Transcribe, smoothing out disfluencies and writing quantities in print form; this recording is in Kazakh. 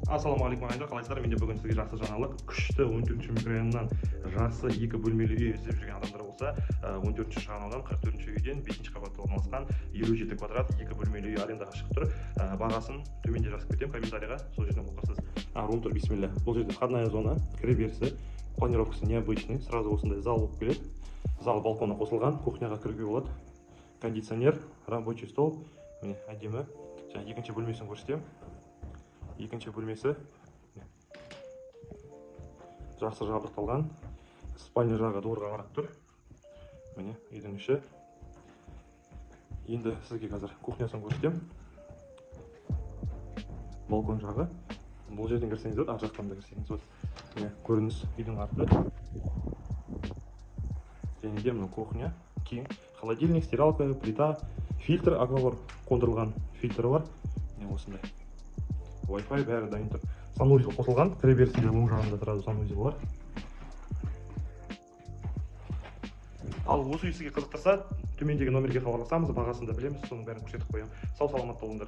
Ассалаумағалейкум ағайындар, қалайсыздар? Менде бүгін сізге жақсы жаңалық. Күшті 14-ші микрорайоннан жақсы 2 бөлмелі үй іздеп жүрген адамдар болса, 14-ші шағын аудан 44-ші үйден 5-ші қабатта орналасқан 57 квадрат 2 бөлмелі үй арендаға шығып тұр. Бағасын төменде жазып кетемін комментарийға, сол жерден оқырсыз. Рум тур, бисмилля. Бұл жерде входная зона, кіреберісі, планировкасы необычный, сразу осындай зал болып келеді. Зал балконына қосылған, кухняға кіруге болады. Кондиционер, рабочий стол, міне әдемі. Және екінші бөлмесін көрсетемін. Екінші бөлмесі жақсы жабдықталған, спальня жағы дворға қарап тұр. Міне үйдің іші. Енді сізге қазір кухнясын көрсетемін. Балкон жағы. Бұл жерден кірсеңіз ар жақтан да кірсеңіз болады. Міне көрініс үйдің арты. Және де мына кухня кең. Холодильник, стиралка, плита, фильтр, аквабор қондырылған фильтрі бар. Міне осындай. Wi-Fi бәрі дайын тұр. Санузел қосылған, кіреберісінде оң жағында тұрады санузел бар. Ал осы үй сізге қызықтырса, төмендегі номерге хабарласамыз, бағасын да білеміз, соның бәрін көрсетіп қоямын. Сау саламатта болыңдар.